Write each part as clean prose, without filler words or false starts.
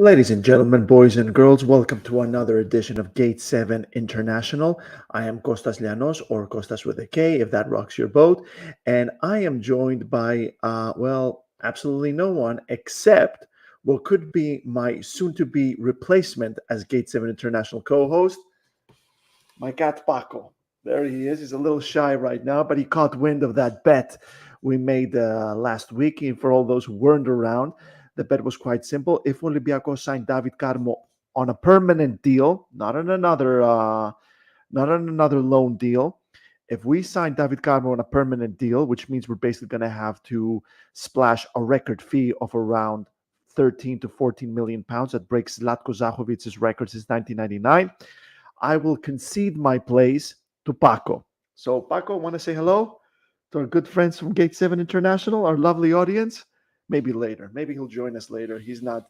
Ladies and gentlemen, boys and girls, welcome to another edition of Gate 7 International. I am Kostas Lianos, or Kostas with a K, if that rocks your boat. And I am joined by, absolutely no one except what could be my soon to be replacement as Gate 7 International co host, my cat Paco. There he is. He's a little shy right now, but he caught wind of that bet we made last week. And for all those who weren't around, the bet was quite simple. If Olympiacos signed David Carmo on a permanent deal, not on another loan deal. If we sign David Carmo on a permanent deal, which means we're basically going to have to splash a record fee of around 13 to 14 million pounds, that breaks Zlatko Zachovic's record since 1999. I will concede my place to Paco. So, Paco, want to say hello to our good friends from Gate 7 International, our lovely audience? Maybe later. Maybe he'll join us later. He's not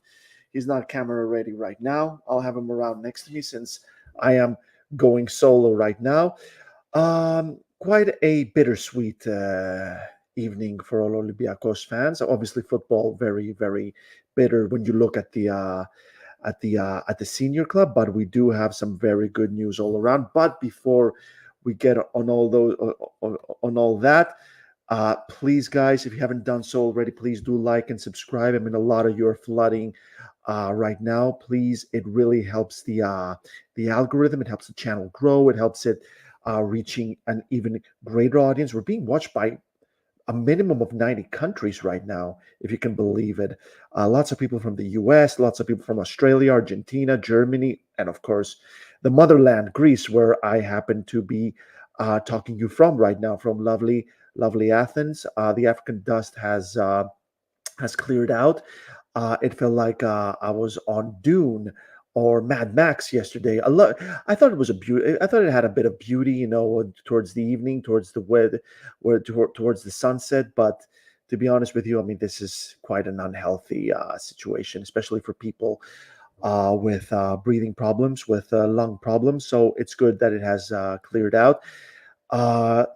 camera ready right now. I'll have him around next to me since I am going solo right now. Quite a bittersweet evening for all Olympiacos fans. Obviously, football very, very bitter when you look at the senior club, but we do have some very good news all around. But before we get on all that, please, guys, if you haven't done so already, please do like and subscribe. I mean, a lot of you are flooding right now. Please, it really helps the algorithm. It helps the channel grow. It helps it reaching an even greater audience. We're being watched by a minimum of 90 countries right now, if you can believe it. Lots of people from the US, lots of people from Australia, Argentina, Germany, and of course, the motherland, Greece, where I happen to be talking you from right now, from lovely, lovely Athens. The African dust has cleared out. It felt like I was on Dune or Mad Max yesterday. I thought it was a beauty. I thought it had a bit of beauty, towards the evening, towards the weather, towards the sunset. But to be honest with you, I mean, this is quite an unhealthy situation, especially for people with breathing problems, with lung problems. So it's good that it has cleared out. Uh,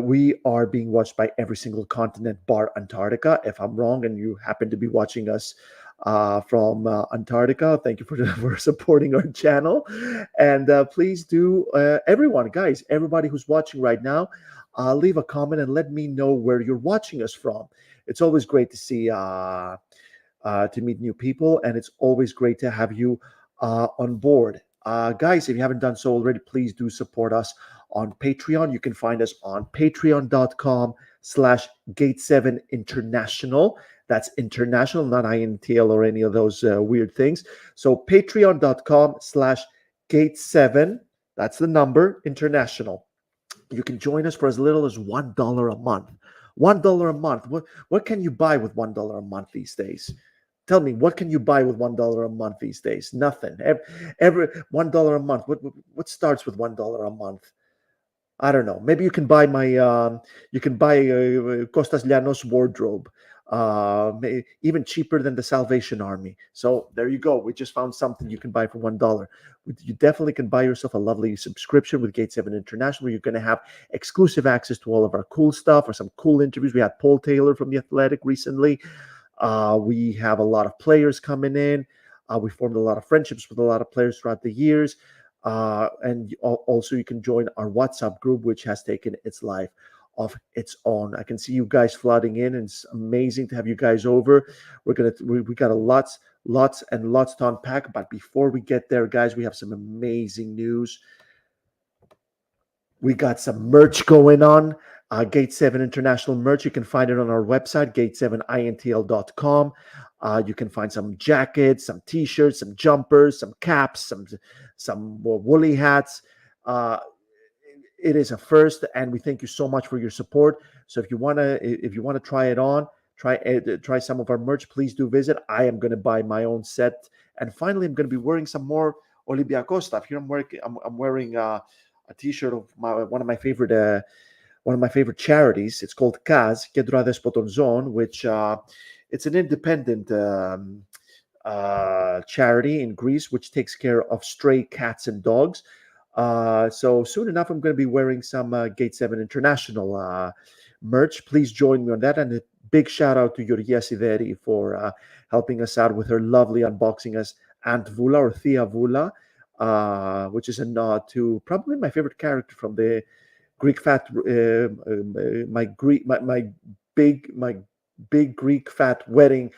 we are being watched by every single continent bar Antarctica. If I'm wrong and you happen to be watching us from Antarctica, thank you for supporting our channel. And please do, everyone, guys, everybody who's watching right now, leave a comment and let me know where you're watching us from. It's always great to see, to meet new people, and it's always great to have you on board. Guys, if you haven't done so already, please do support us on Patreon. You can find us on patreon.com/Gate7 International. That's international, not INTL or any of those weird things. So patreon.com/Gate7. That's the number, international. You can join us for as little as $1 a month. $1 a month. What can you buy with $1 a month these days? Tell me, what can you buy with $1 a month these days? Nothing. Every $1 a month. What starts with $1 a month? I don't know. Maybe you can buy Kostas Lianos wardrobe, even cheaper than the Salvation Army. So there you go. We just found something you can buy for $1. You definitely can buy yourself a lovely subscription with Gate 7 International, where you're going to have exclusive access to all of our cool stuff or some cool interviews. We had Paul Taylor from The Athletic recently. We have a lot of players coming in. We formed a lot of friendships with a lot of players throughout the years. And also you can join our WhatsApp group, which has taken its life of its own. I can see you guys flooding in, and it's amazing to have you guys over. We got lots and lots to unpack. But before we get there, guys, we have some amazing news. We got some merch going on. Gate 7 International merch. You can find it on our website, gate7intl.com. You can find some jackets, some t-shirts, some jumpers, some caps, some woolly hats. It is a first, and we thank you so much for your support. So if you wanna try it on, try some of our merch, please do visit. I am going to buy my own set, and finally, I'm going to be wearing some more Olympiacos stuff. Here I'm wearing a t-shirt of one of my favorite charities. It's called KAZ, Kedra Despoton Zone, which it's an independent charity in Greece, which takes care of stray cats and dogs. So soon enough, I'm going to be wearing some Gate 7 International merch. Please join me on that. And big shout out to Georgia Sideri for helping us out with her lovely unboxing as Aunt Vula or Thea Vula, which is a nod to probably my favorite character from the Greek fat, my big Greek fat wedding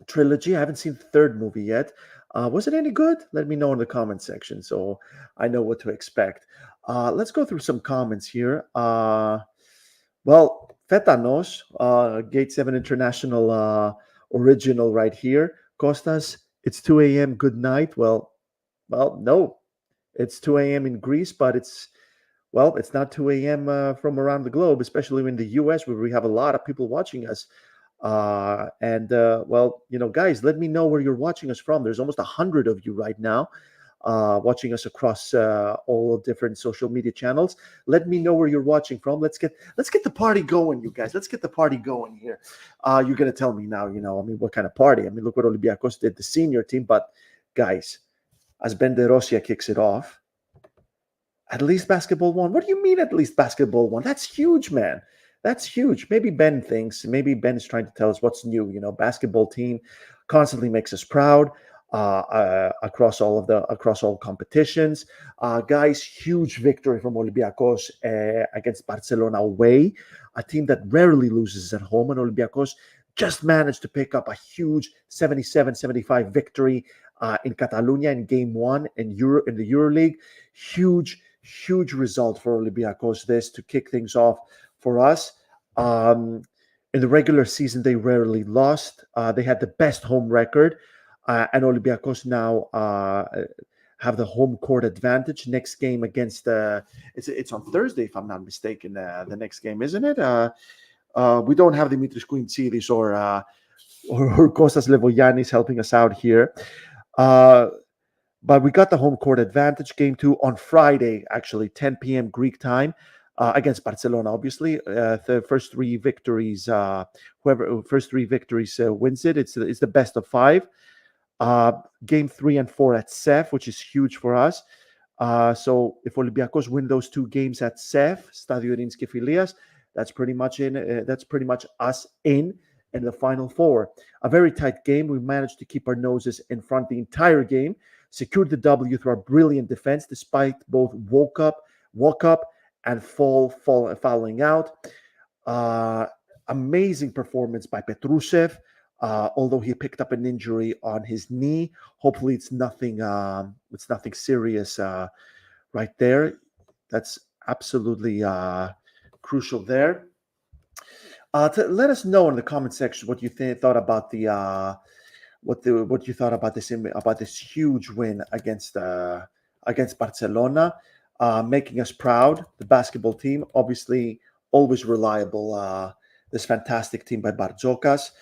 trilogy. I haven't seen the third movie yet. Was it any good? Let me know in the comment section so I know what to expect. Let's go through some comments here. Well, Fetanos, Gate 7 International original right here. Kostas, it's 2 a.m. Good night. Well, no, it's 2 a.m. in Greece, but it's not 2 a.m. From around the globe, especially in the US where we have a lot of people watching us. Guys, let me know where you're watching us from. There's almost 100 of you right now watching us across all different social media channels. Let me know where you're watching from. Let's get the party going, you guys. Let's get the party going here. You're gonna tell me now, what kind of party? I mean, look what Olympiacos did, the senior team. But guys, as Ben De Rossia kicks it off, at least basketball won. What do you mean at least basketball won? That's huge, man. That's huge. Maybe Ben is trying to tell us what's new. Basketball team constantly makes us proud across all competitions. Guys, huge victory from Olympiacos against Barcelona away, a team that rarely loses at home. And Olympiacos just managed to pick up a huge 77-75 victory in Catalonia in Game 1 in the Euroleague. Huge result for Olympiacos, this to kick things off for us. In the regular season, they rarely lost. They had the best home record, and Olympiacos now have the home court advantage. Next game against it's on Thursday, if I'm not mistaken. The next game, isn't it? We don't have Dimitris Kouintsidis or Kostas Levogiannis helping us out here. But we got the home court advantage. Game 2 on Friday, actually, 10 p.m. Greek time against Barcelona, obviously. The first three victories, whoever first three victories wins it. It's the best of 5. Game 3 and 4 at CEF, which is huge for us. So if Olympiacos win those 2 games at CEF, Stadio Ειρήνης και Φιλίας, that's pretty much us in the Final Four. A very tight game. We managed to keep our noses in front the entire game. Secured the W through our brilliant defense, despite both walk up, and fouling out. Amazing performance by Petrusev, although he picked up an injury on his knee. Hopefully, it's nothing serious right there. That's absolutely crucial there. Let us know in the comment section what you thought about what you thought about this huge win against Barcelona, making us proud. The basketball team, obviously, always reliable. This fantastic team by Bartzokas.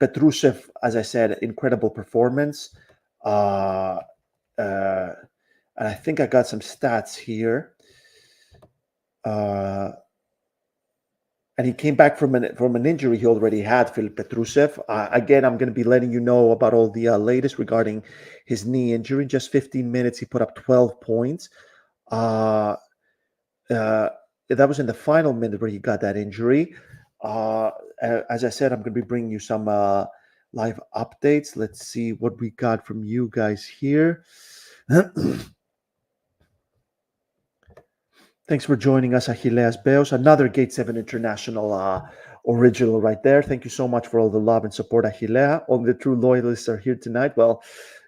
Petrusev, as I said, incredible performance. And I think I got some stats here. And he came back from an injury he already had, Filip Petrusev. Again, I'm going to be letting you know about all the latest regarding his knee injury. In just 15 minutes, he put up 12 points. That was in the final minute where he got that injury. As I said, I'm going to be bringing you some live updates. Let's see what we got from you guys here. Thanks for joining us, Achilleas Beos. Another Gate 7 International original right there. Thank you so much for all the love and support, Achillea. All the true loyalists are here tonight. Well,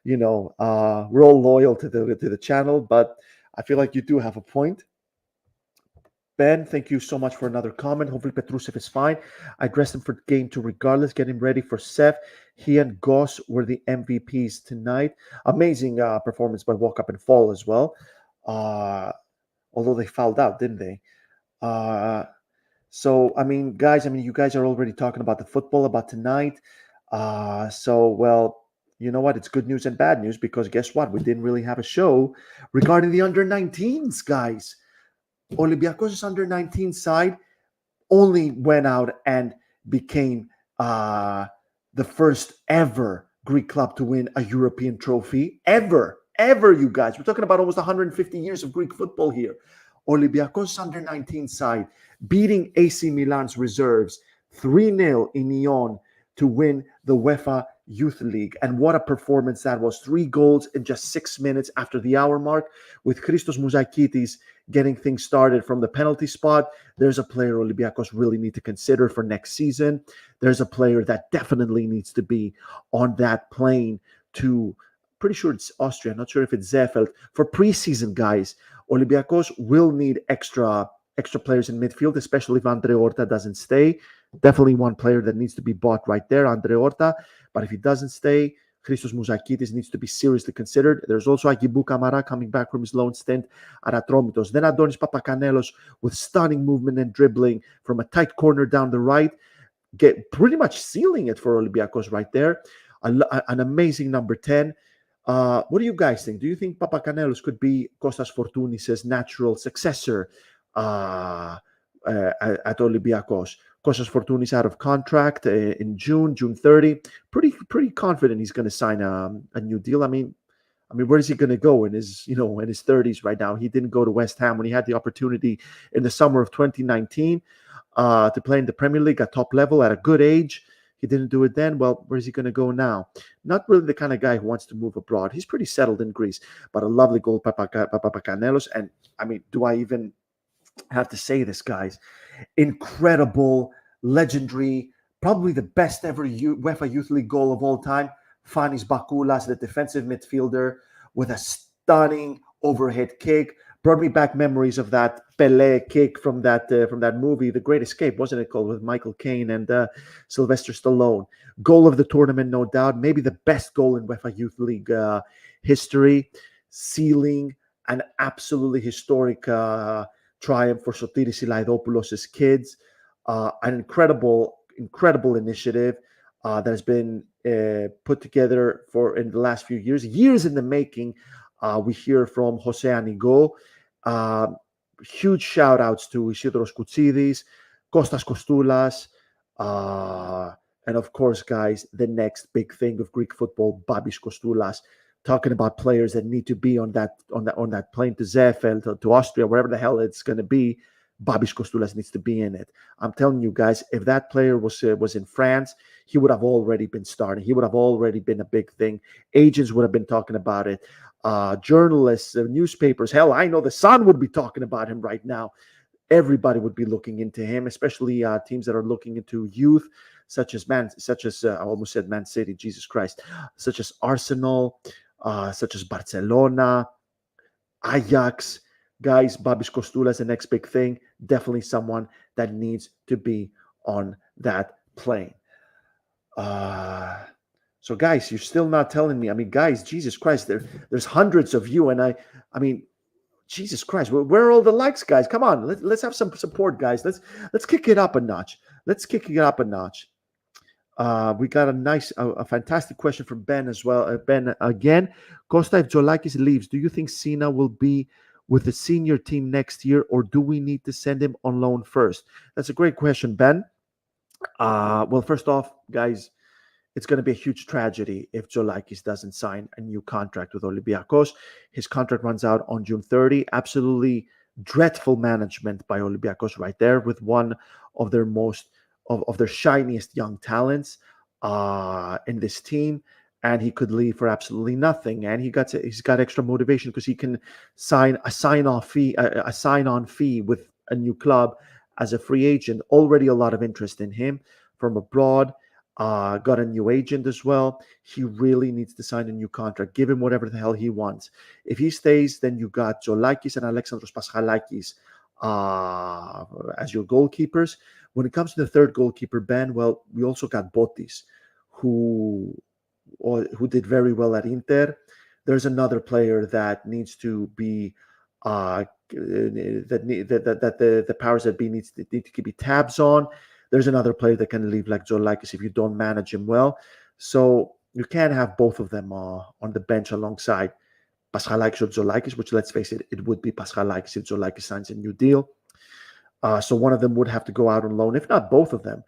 we're all loyal to the channel, but I feel like you do have a point. Ben, thank you so much for another comment. Hopefully Petrusev is fine. I dressed him for game 2 regardless, get him ready for CEF. He and Goss were the MVPs tonight. Amazing performance by Walk Up and Fall as well. Although they fouled out, didn't they? So, guys, you guys are already talking about the football, about tonight. Well, you know what? It's good news and bad news because guess what? We didn't really have a show regarding the under-19s, guys. Olympiacos' under-19 side only went out and became the first ever Greek club to win a European trophy. Ever, you guys. We're talking about almost 150 years of Greek football here. Olympiacos under 19 side beating AC Milan's reserves 3-0 in Lyon to win the UEFA Youth League. And what a performance that was. 3 goals in just 6 minutes after the hour mark, with Christos Mouzakidis getting things started from the penalty spot. There's a player Olympiacos really need to consider for next season. There's a player that definitely needs to be on that plane to, pretty sure it's Austria, not sure if it's Zefeld. For preseason, guys, Olympiacos will need extra players in midfield, especially if Andre Horta doesn't stay. Definitely one player that needs to be bought right there, Andre Horta. But if he doesn't stay, Christos Mouzakidis needs to be seriously considered. There's also Agibu Kamara coming back from his loan stint at Atromitos. Then Adonis Papakanellos with stunning movement and dribbling from a tight corner down the right, get pretty much sealing it for Olympiacos right there. An amazing number 10. What do you guys think? Do you think Papakanellos could be Kostas Fortounis' natural successor at Olympiacos? Kostas Fortounis out of contract in June 30. Pretty confident he's going to sign a new deal. I mean, where is he going to go in his 30s right now? He didn't go to West Ham when he had the opportunity in the summer of 2019 to play in the Premier League at top level at a good age. He didn't do it then. Well, where is he going to go now? Not really the kind of guy who wants to move abroad. He's pretty settled in Greece, but a lovely goal, Papakanellos. And I mean, do I even have to say this, guys? Incredible, legendary, probably the best ever UEFA Youth League goal of all time. Fanis Bakoulas, the defensive midfielder, with a stunning overhead kick. Brought me back memories of that Pelé kick from that movie, The Great Escape, wasn't it called, with Michael Caine and Sylvester Stallone. Goal of the tournament, no doubt. Maybe the best goal in UEFA Youth League history, sealing an absolutely historic triumph for Sotiris Ilaidopoulos' kids. An incredible initiative that has been put together in the last few years in the making. We hear from Jose Anigo. Huge shout outs to Isidros Koutsidis, Kostas Kostoulas, and of course, guys, the next big thing of Greek football, Babis Kostoulas. Talking about players that need to be on that plane to Zefeld, to Austria, wherever the hell it's going to be. Babis Kostoulas needs to be in it. I'm telling you guys, if that player was in France, he would have already been starting. He would have already been a big thing. Agents would have been talking about it. Journalists, newspapers, hell, I know the Sun would be talking about him right now. Everybody would be looking into him, especially teams that are looking into youth, such as I almost said Man City, Jesus Christ, such as Arsenal, such as Barcelona, Ajax. Guys, Babis Kostoulas, the next big thing. Definitely someone that needs to be on that plane. So, guys, you're still not telling me. I mean, guys, Jesus Christ, there's hundreds of you, and I mean, Jesus Christ, where are all the likes, guys? Come on, let's have some support, guys. Let's kick it up a notch. We got a fantastic question from Ben as well. Ben, again, Costa, if Jolakis leaves, do you think Sina will be with the senior team next year, or do we need to send him on loan first? That's a great question, Ben. Well, first off, guys, it's going to be a huge tragedy if Jolakis doesn't sign a new contract with Olympiacos. His contract runs out on June 30. Absolutely dreadful management by Olympiacos right there, with one of their their shiniest young talents in this team. And he could leave for absolutely nothing. And he's got extra motivation because he can sign a sign-on fee with a new club as a free agent. Already a lot of interest in him from abroad. Got a new agent as well. He really needs to sign a new contract. Give him whatever the hell he wants. If he stays, then you got Jolakis and Alexandros Paschalakis as your goalkeepers. When it comes to the third goalkeeper, Ben, well, we also got Botis, who did very well at Inter. There's another player that needs to be that the powers that be need to keep tabs on. There's another player that can leave like Jolakis if you don't manage him well. So you can't have both of them on the bench alongside Paschalakis or Jolakis, which, let's face it, it would be Paschalakis if Jolakis signs a new deal. So one of them would have to go out on loan, if not both of them.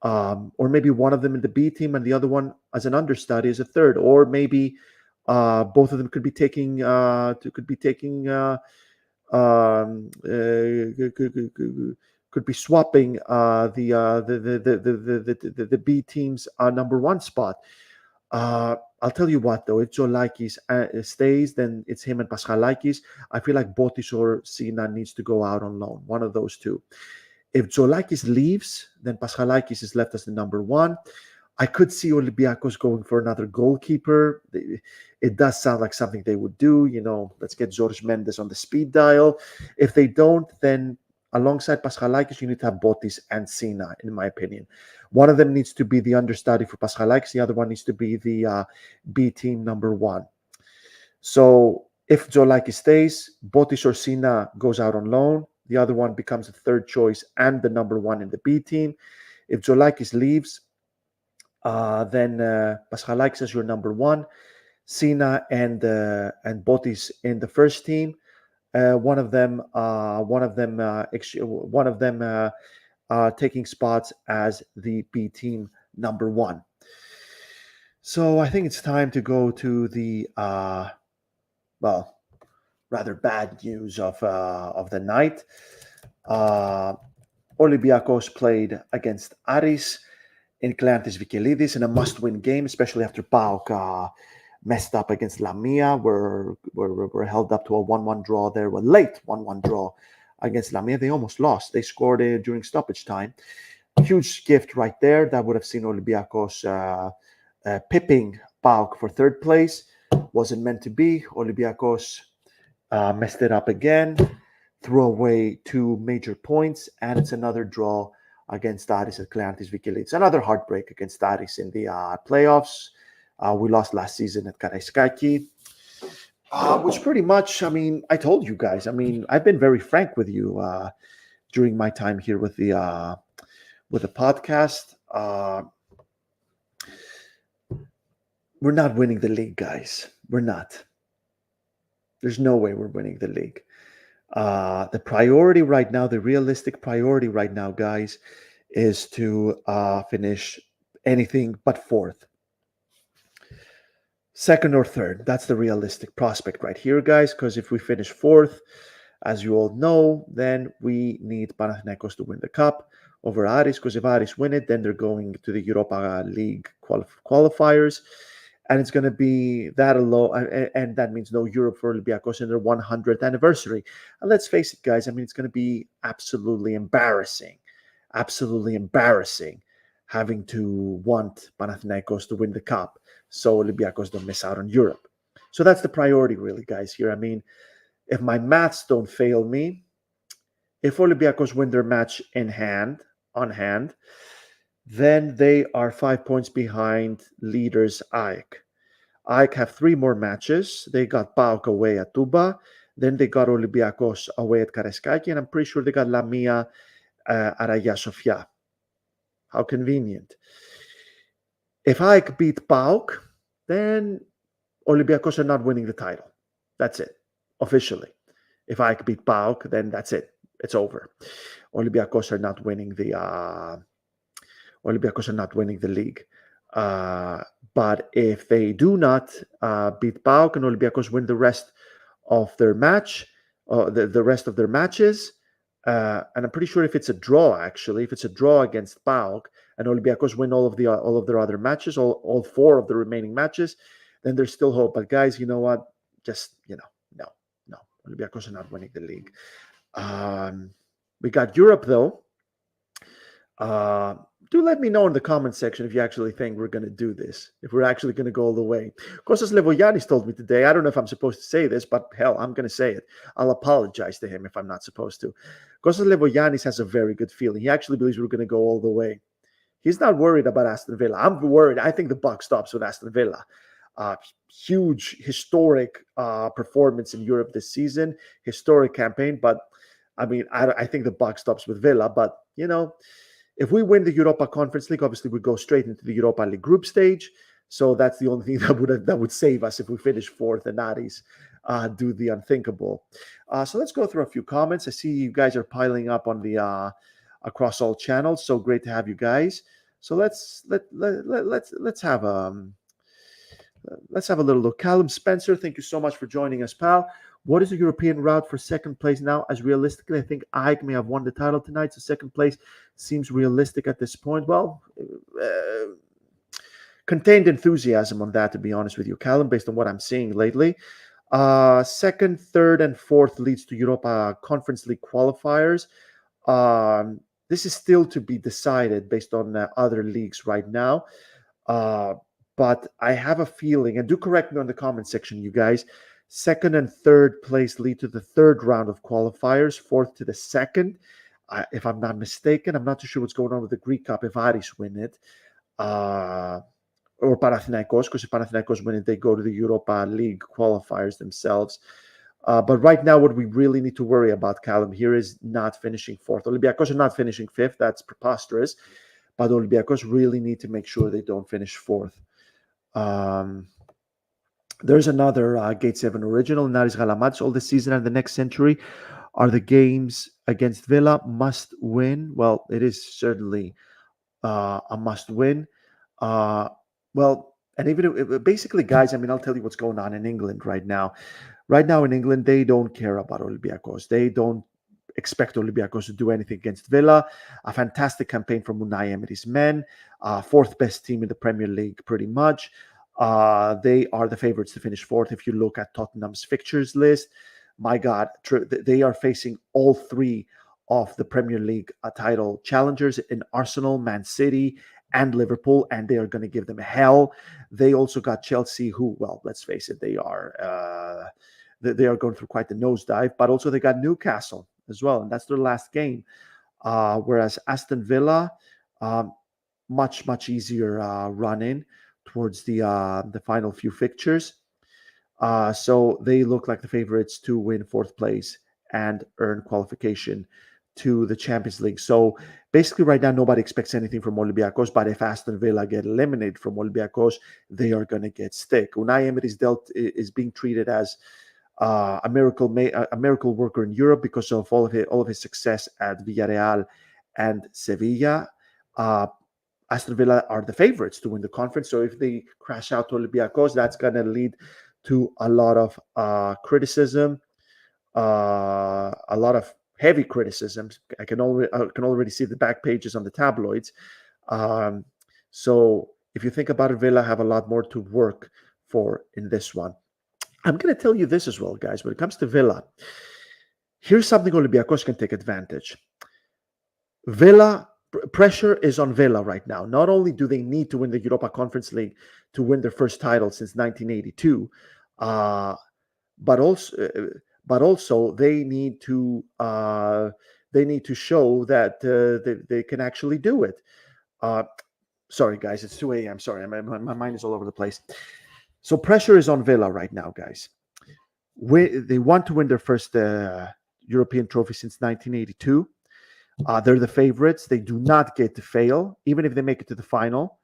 Or maybe one of them in the B team and the other one as an understudy as a third. Or maybe both of them could be taking could be swapping the B team's number one spot. I'll tell you what, though, if Zoulakis stays, then it's him and Paschalakis. I feel like Botis or Sina needs to go out on loan, one of those two. If Zoulakis leaves, then Paschalakis is left as the number one. I could see Olympiacos going for another goalkeeper. It does sound like something they would do. Let's get George Mendes on the speed dial. If they don't, then alongside Paschalakis, you need to have Botis and Sina, in my opinion. One of them needs to be the understudy for Paschalakis. The other one needs to be the B team number one. So if Zoulakis stays, Botis or Sina goes out on loan. The other one becomes the third choice and the number one in the B team. If Zoulakis leaves, then Paschalakis is your number one. Sina and Botis in the first team. One of them taking spots as the B team number one. So I think it's time to go to the rather bad news of the night. Olympiacos played against Aris in Kleanthis Vikelidis in a must-win game, especially after PAOK messed up against Lamia. We're held up to a 1-1 draw there, a late 1-1 draw against Lamia. They almost lost. They scored during stoppage time. Huge gift right there. That would have seen Olympiacos pipping PAOK for third place. Wasn't meant to be. Olympiacos messed it up again, threw away 2 major points, and it's another draw against Aris at Kleanthis Vikelidis. Another heartbreak against Aris in the playoffs. We lost last season at Karaiskaki, which pretty much, I told you guys. I've been very frank with you during my time here with the podcast. We're not winning the league, guys. We're not. There's no way we're winning the league. The priority right now, the realistic priority right now, guys, is to finish anything but fourth. Second or third. That's the realistic prospect right here, guys, because if we finish fourth, as you all know, then we need Panathinaikos to win the cup over Aris, because if Aris win it, then they're going to the Europa League qualifiers. And it's going to be that alone, and that means no Europe for Olympiacos in their 100th anniversary. And let's face it, guys, it's going to be absolutely embarrassing having to want Panathinaikos to win the cup so Olympiacos don't miss out on Europe. So that's the priority, really, guys, here. If my maths don't fail me, if Olympiacos win their match on hand, then they are 5 points behind leaders AEK. AEK have 3 more matches. They got PAOK away at Tuba. Then they got Olympiacos away at Karaiskaki. And I'm pretty sure they got Lamia at Hagia Sophia. How convenient. If AEK beat PAOK, then Olympiacos are not winning the title. That's it, officially. If AEK beat PAOK, then that's it. It's over. Olympiacos are not winning the league. But if they do not beat PAOK and Olympiacos win the rest of their match, the rest of their matches, and I'm pretty sure if it's a draw, actually, if it's a draw against PAOK and Olympiacos win all of their other matches, all 4 of the remaining matches, then there's still hope. But guys, you know what? Just no. Olympiacos are not winning the league. We got Europe though. Do let me know in the comment section if you actually think we're going to do this, if we're actually going to go all the way. Kostas Levogiannis told me today, I don't know if I'm supposed to say this, but hell, I'm going to say it. I'll apologize to him if I'm not supposed to. Kostas Levogiannis has a very good feeling. He actually believes we're going to go all the way. He's not worried about Aston Villa. I'm worried. I think the buck stops with Aston Villa. Huge, historic performance in Europe this season. Historic campaign, but I think the buck stops with Villa. But, if we win the Europa Conference League, obviously we go straight into the Europa League group stage. So that's the only thing that would save us if we finish fourth and Aris do the unthinkable. So let's go through a few comments. I see you guys are piling up on the across all channels. So great to have you guys. So let's have a little look. Callum Spencer, thank you so much for joining us, pal. What is the European route for second place now? As realistically, I think AEK may have won the title tonight, so second place seems realistic at this point. Well, contained enthusiasm on that, to be honest with you, Callum, based on what I'm seeing lately. Second, third, and fourth leads to Europa Conference League qualifiers. This is still to be decided based on other leagues right now. But I have a feeling, and do correct me on the comment section, you guys, second and third place lead to the third round of qualifiers, fourth to the second. If I'm not mistaken, I'm not too sure what's going on with the Greek Cup if Aris win it. Or Panathinaikos, because if Panathinaikos win it, they go to the Europa League qualifiers themselves. But right now, what we really need to worry about, Callum, here is not finishing fourth. Olympiacos are not finishing fifth. That's preposterous. But Olympiacos really need to make sure they don't finish fourth. There's another Gate 7 original, Aris Galamats. All this season and the next century are the games against Villa must win. Well, it is certainly a must win. Well, and even basically, guys, I mean, I'll tell you what's going on in England right now. Right now in England, they don't care about Olympiacos. They don't expect Olympiacos to do anything against Villa. A fantastic campaign from Unai Emery's men. Fourth best team in the Premier League, pretty much. They are the favorites to finish fourth. If you look at Tottenham's fixtures list, my God, they are facing all three of the Premier League title challengers in Arsenal, Man City, and Liverpool, and they are going to give them hell. They also got Chelsea, who, well, let's face it, they are going through quite the nosedive, but also they got Newcastle as well, and that's their last game. Whereas Aston Villa, much easier run in towards the final few fixtures. So they look like the favorites to win fourth place and earn qualification to the Champions League. So basically right now, nobody expects anything from Olympiacos, but if Aston Villa get eliminated from Olympiacos, they are going to get stick. Unai Emery is being treated as a miracle worker in Europe because of all of his success at Villarreal and Sevilla. Aston Villa are the favorites to win the conference. So if they crash out to Olympiacos, that's going to lead to a lot of criticism, a lot of heavy criticisms. I can already see the back pages on the tabloids. So if you think about it, Villa have a lot more to work for in this one. I'm going to tell you this as well, guys. When it comes to Villa, here's something Olympiacos can take advantage. Villa, pressure is on Villa right now. Not only do they need to win the Europa Conference League to win their first title since 1982, but also they need to show that they can actually do it. Sorry, guys, it's 2 a.m. Sorry, my mind is all over the place. So pressure is on Villa right now, guys. They want to win their first European trophy since 1982. They're the favorites. They do not get to fail. Even if they make it to the final,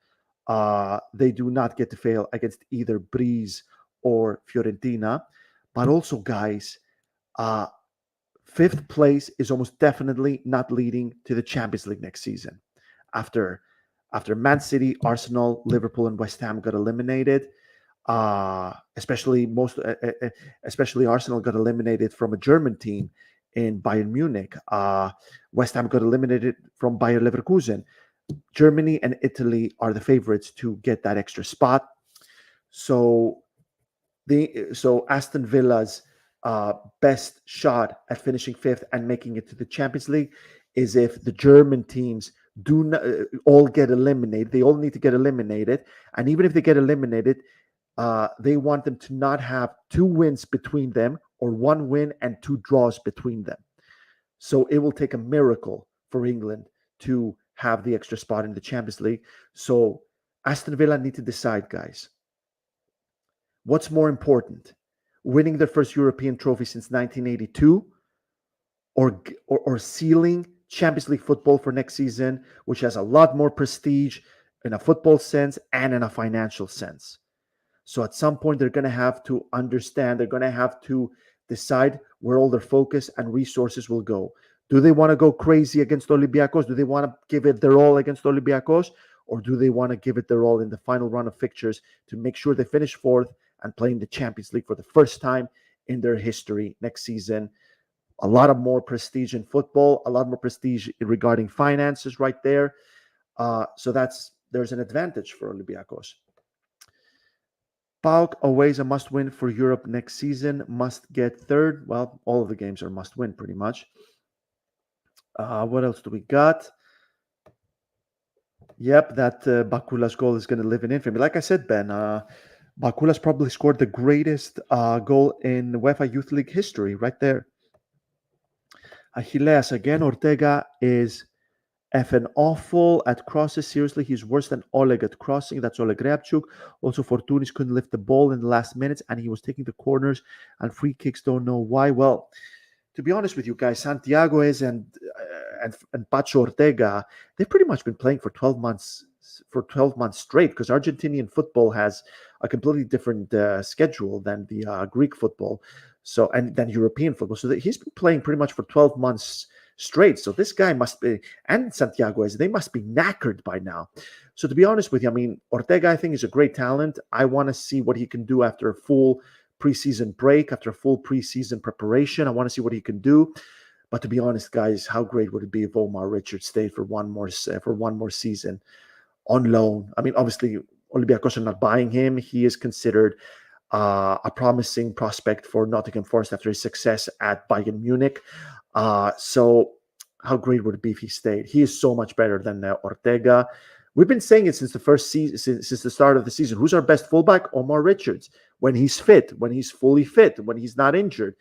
they do not get to fail against either Breeze or Fiorentina. But also, guys, fifth place is almost definitely not leading to the Champions League next season. After Man City, Arsenal, Liverpool, and West Ham got eliminated, especially Arsenal got eliminated from a German team in Bayern Munich. West Ham got eliminated from Bayer Leverkusen. Germany and Italy are the favorites to get that extra spot. So Aston Villa's best shot at finishing fifth and making it to the Champions League is if the German teams do not all get eliminated. They all need to get eliminated, and even if they get eliminated, they want them to not have 2 wins between them or 1 win and 2 draws between them. So it will take a miracle for England to have the extra spot in the Champions League. So Aston Villa need to decide, guys. What's more important? Winning their first European trophy since 1982 or sealing Champions League football for next season, which has a lot more prestige in a football sense and in a financial sense. So at some point, they're going to have to understand, they're going to have to decide where all their focus and resources will go. Do they want to go crazy against Olympiacos? Do they want to give it their all against Olympiacos? Or do they want to give it their all in the final run of fixtures to make sure they finish fourth and play in the Champions League for the first time in their history next season. A lot of more prestige in football, a lot more prestige regarding finances right there. So there's an advantage for Olympiacos. PAOK away is a must-win for Europe next season. Must get third. Well, all of the games are must-win pretty much. What else do we got? Yep, that Bakula's goal is going to live in infamy. Like I said, Ben, Bakula's probably scored the greatest goal in UEFA Youth League history right there. Achilles, again, Ortega is effing awful at crosses. Seriously, he's worse than Oleg at crossing. That's Oleg Ryabchuk. Also, Fortounis couldn't lift the ball in the last minutes, and he was taking the corners and free kicks. Don't know why. Well, to be honest with you guys, Santiago is and Pacho Ortega, they've pretty much been playing for 12 months straight, because Argentinian football has a completely different schedule than the Greek football, and then European football. So he's been playing pretty much for 12 months straight. So this guy must be, and Santiago is, they must be knackered by now. So to be honest with you, I mean, Ortega, I think, is a great talent. I want to see what he can do after a full preseason break, after a full preseason preparation. I want to see what he can do. But to be honest, guys, how great would it be if Omar Richards stayed for one more season on loan? I mean, obviously, Olympiacos are not buying him. He is considered a promising prospect for Nottingham Forest after his success at Bayern Munich. So how great would it be if he stayed? He is so much better than Ortega. We've been saying it since the first season, since the start of the season. Who's our best fullback? Omar Richards. When he's fit, when he's fully fit, when he's not injured.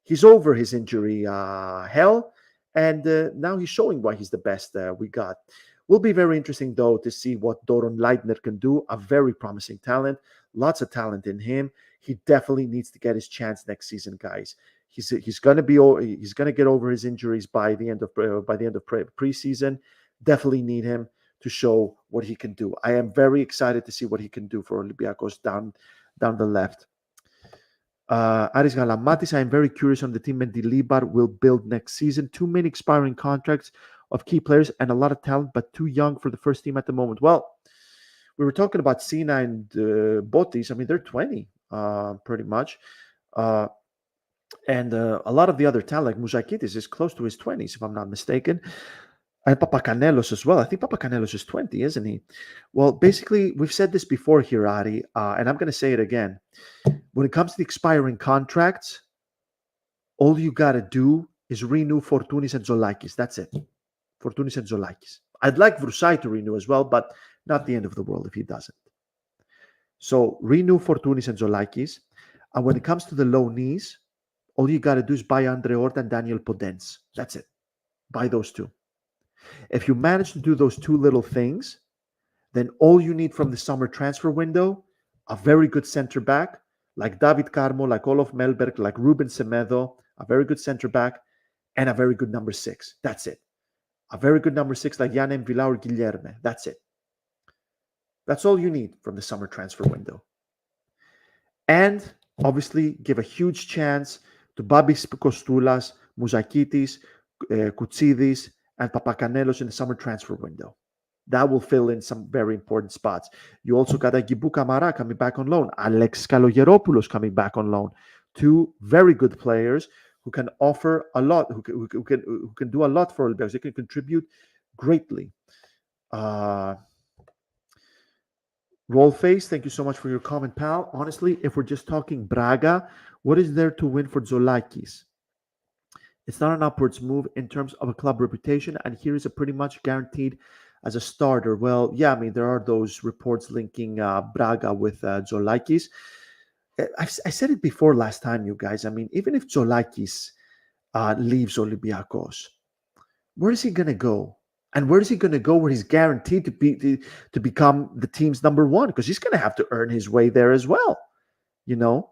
He's over his injury hell, and now he's showing why he's the best we got. Will be very interesting, though, to see what Doron Leitner can do. A very promising talent, lots of talent in him. He definitely needs to get his chance next season, guys. He's going to get over his injuries by the end of preseason. Definitely need him to show what he can do. I am very excited to see what he can do for Olympiacos down the left. Aris Galamatis, I am very curious on the team Mendilibar will build next season. Too many expiring contracts of key players and a lot of talent, but too young for the first team at the moment. Well, we were talking about Sina and Botis. I mean, they're 20, pretty much. And a lot of the other talent, like Mouzakitis, is close to his 20s, if I'm not mistaken. And Papacanelos as well. I think Papacanelos is 20, isn't he? Well, basically, we've said this before here, Ari, and I'm going to say it again. When it comes to the expiring contracts, all you got to do is renew Fortounis and Zoulakis. That's it. Fortounis and Zoulakis. I'd like Vrusai to renew as well, but not the end of the world if he doesn't. So renew Fortounis and Zoulakis. And when it comes to the loanees, all you got to do is buy Andre Horta and Daniel Podence. That's it. Buy those two. If you manage to do those two little things, then all you need from the summer transfer window, a very good center back, like David Carmo, like Olof Mellberg, like Ruben Semedo, a very good center back, and a very good number 6. That's it. A very good number 6 like Jan Villa or Guilherme. That's it. That's all you need from the summer transfer window. And obviously give a huge chance to Babis Kostoulas, Mouzakitis, Koutsidis, and Papacanelos in the summer transfer window. That will fill in some very important spots. You also got Agibu Kamara coming back on loan. Alex Kalogeropoulos coming back on loan. 2 very good players who can offer a lot, who can do a lot for Olympiacos. They can contribute greatly. Rollface, thank you so much for your comment, pal. Honestly, if we're just talking Braga, what is there to win for Zoulakis? It's not an upwards move in terms of a club reputation, and here is a pretty much guaranteed as a starter. Well, yeah, I mean, there are those reports linking Braga with Zoulakis. I said it before last time, you guys. I mean, even if Zoulakis leaves Olympiacos, where is he going to go? And where is he going to go where he's guaranteed to become the team's number 1? Because he's going to have to earn his way there as well, you know?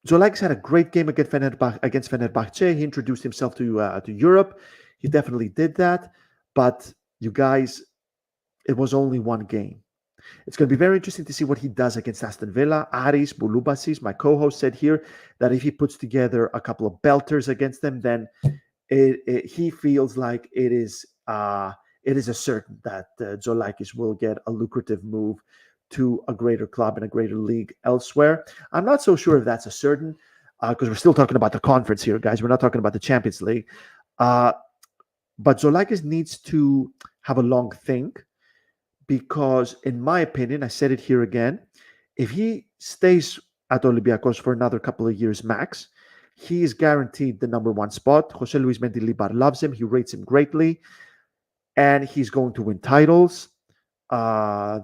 Zoulakis had a great game against Fenerbahce. He introduced himself to Europe. He definitely did that. But you guys, it was only one game. It's going to be very interesting to see what he does against Aston Villa. Aris Bouloubasis, my co-host, said here that if he puts together a couple of belters against them, then he feels like it is a certain that Zoulakis will get a lucrative move to a greater club and a greater league elsewhere. I'm not so sure if that's a certain, because we're still talking about the conference here, guys. We're not talking about the Champions League. But Zoulakis needs to have a long think because, in my opinion, I said it here again, if he stays at Olympiacos for another couple of years max, he is guaranteed the number one spot. Jose Luis Mendilibar loves him. He rates him greatly. And he's going to win titles.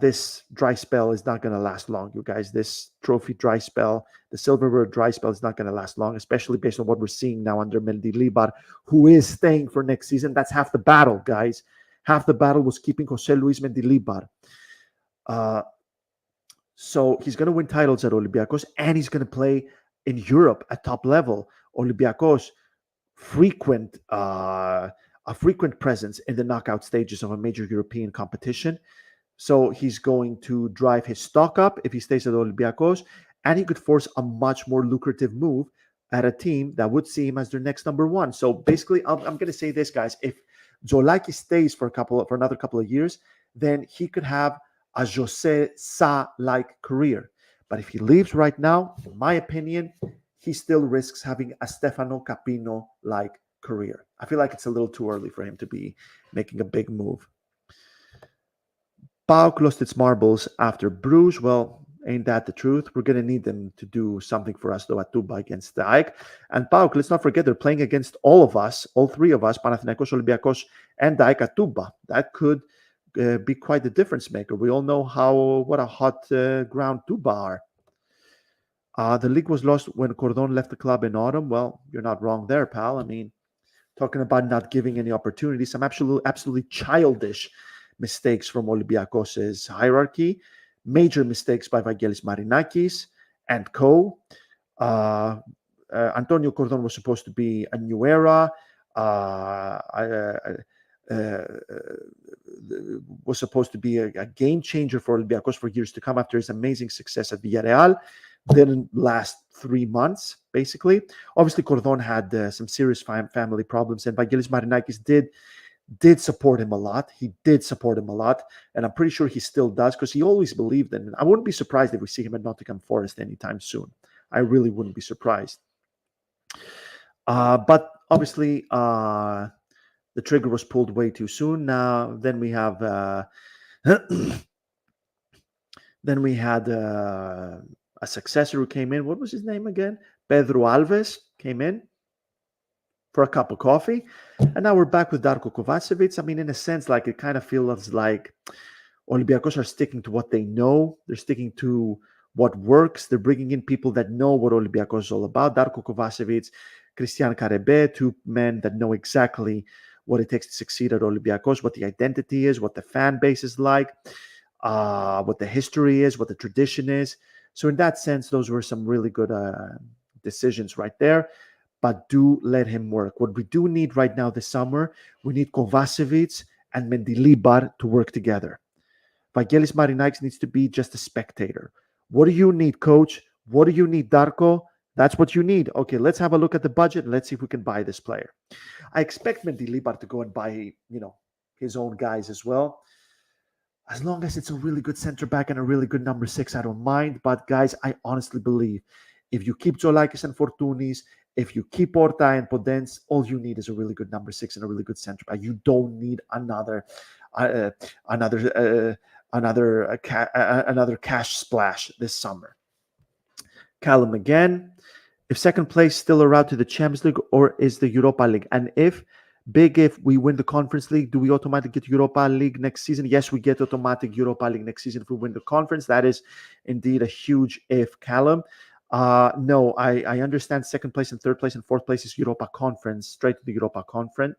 This dry spell is not going to last long, you guys. This trophy dry spell, the silverware dry spell is not going to last long, especially based on what we're seeing now under Mendilibar, who is staying for next season. That's half the battle, guys. Half the battle was keeping Jose Luis Mendilibar. So he's going to win titles at Olympiacos, and he's going to play in Europe at top level. Olympiacos, a frequent presence in the knockout stages of a major European competition. So he's going to drive his stock up if he stays at Olympiacos, and he could force a much more lucrative move at a team that would see him as their next number one. So basically, I'm going to say this, guys. If Zoulakis stays for another couple of years, then he could have a Jose Sa-like career. But if he leaves right now, in my opinion, he still risks having a Stefano Capino-like career. I feel like it's a little too early for him to be making a big move. PAOK lost its marbles after Bruges. Well, ain't that the truth? We're going to need them to do something for us, though, at Tuba against the AEK. And PAOK, let's not forget, they're playing against all of us, all three of us, Panathinaikos, Olympiacos, and the AEK at Tuba. That could be quite the difference maker. We all know what a hot ground Tuba are. The league was lost when Cordon left the club in autumn. Well, you're not wrong there, pal. I mean, talking about not giving any opportunities, some absolutely childish mistakes from Olympiacos' hierarchy, major mistakes by Vangelis Marinakis and co. Antonio Cordon was supposed to be a new era, was supposed to be a game changer for Olympiacos for years to come after his amazing success at Villarreal. Didn't last 3 months, basically. Obviously, Cordon had some serious family problems, and Vangelis Marinakis did support him a lot. He did support him a lot, and I'm pretty sure he still does because he always believed in him. I wouldn't be surprised if we see him at Nottingham Forest anytime soon. I really wouldn't be surprised. But obviously, the trigger was pulled way too soon. Now, then we have a successor who came in. What was his name again? Pedro Alves came in for a cup of coffee. And now we're back with Darko Kovacevic. I mean, in a sense, like it kind of feels like Olympiacos are sticking to what they know. They're sticking to what works. They're bringing in people that know what Olympiacos is all about. Darko Kovacevic, Christian Karebe, two men that know exactly what it takes to succeed at Olympiacos, what the identity is, what the fan base is like, what the history is, what the tradition is. So in that sense, those were some really good decisions right there. But do let him work. What we do need right now this summer, we need Kovacevic and Mendilibar to work together. Vangelis Marinakis needs to be just a spectator. What do you need, coach? What do you need, Darko? That's what you need. Okay, let's have a look at the budget and let's see if we can buy this player. I expect Mendilibar to go and buy, his own guys as well. As long as it's a really good center back and a really good number 6, I don't mind. But guys, I honestly believe if you keep Zoulakis and Fortounis, if you keep Porta and Podence, all you need is a really good number 6 and a really good center back. You don't need another cash splash this summer. Callum again. If second place still a route to the Champions League or is the Europa League? And if we win the Conference League, do we automatically get Europa League next season? Yes, we get automatic Europa League next season if we win the conference. That is indeed a huge if, Callum. No, I understand second place and third place and fourth place is Europa Conference, straight to the Europa Conference,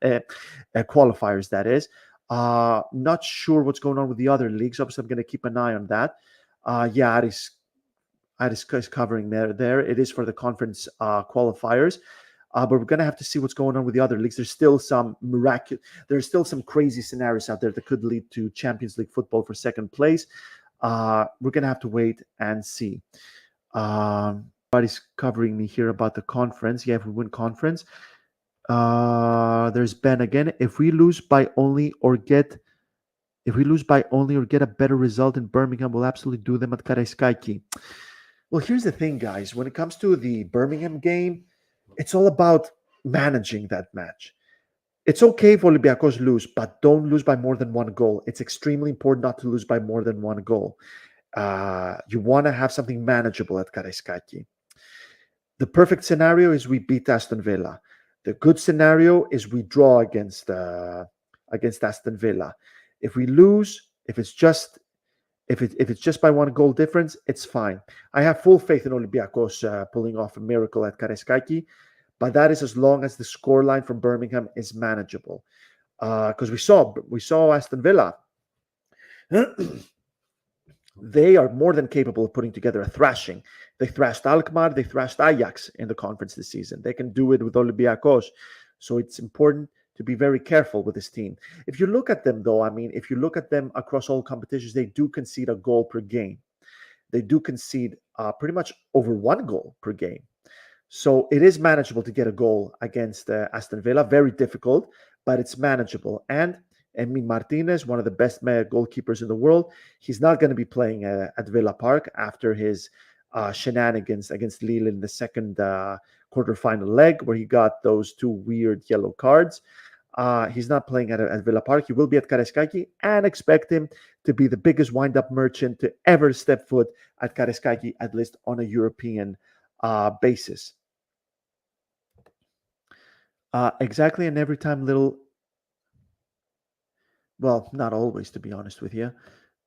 qualifiers, that is. Not sure what's going on with the other leagues. Obviously, I'm going to keep an eye on that. Aris is covering there. It is for the conference qualifiers. But we're going to have to see what's going on with the other leagues. There's still some crazy scenarios out there that could lead to Champions League football for second place. We're going to have to wait and see. Everybody's covering me here about the conference. Yeah, if we win conference. There's Ben again. If we lose by only or get If we lose by only or get a better result in Birmingham, we'll absolutely do them at Karaiskaki. Well, here's the thing, guys. When it comes to the Birmingham game, it's all about managing that match. It's okay if Olympiacos lose, but don't lose by more than one goal. It's extremely important not to lose by more than one goal. You want to have something manageable at Karaiskaki. The perfect scenario is we beat Aston Villa. The good scenario is we draw against Aston Villa. If we lose, if it's just by one goal difference, it's fine. I have full faith in Olympiacos pulling off a miracle at Karaiskaki, but that is as long as the scoreline from Birmingham is manageable. Because we saw Aston Villa. They are more than capable of putting together a thrashing. They thrashed Alkmaar, they thrashed Ajax in the conference this season. They can do it with Olympiacos. So it's important to be very careful with this team. If you look at them, though, if you look at them across all competitions, they do concede a goal per game. They do concede pretty much over one goal per game. So it is manageable to get a goal against Aston Villa. Very difficult, but it's manageable. And Emi Martinez, one of the best goalkeepers in the world, he's not going to be playing at Villa Park after his shenanigans against Lille in the second quarterfinal leg, where he got those two weird yellow cards. He's not playing at Villa Park. He will be at Karaiskaki, and expect him to be the biggest wind-up merchant to ever step foot at Karaiskaki, at least on a European basis. Exactly, and every time little... Well, not always, to be honest with you.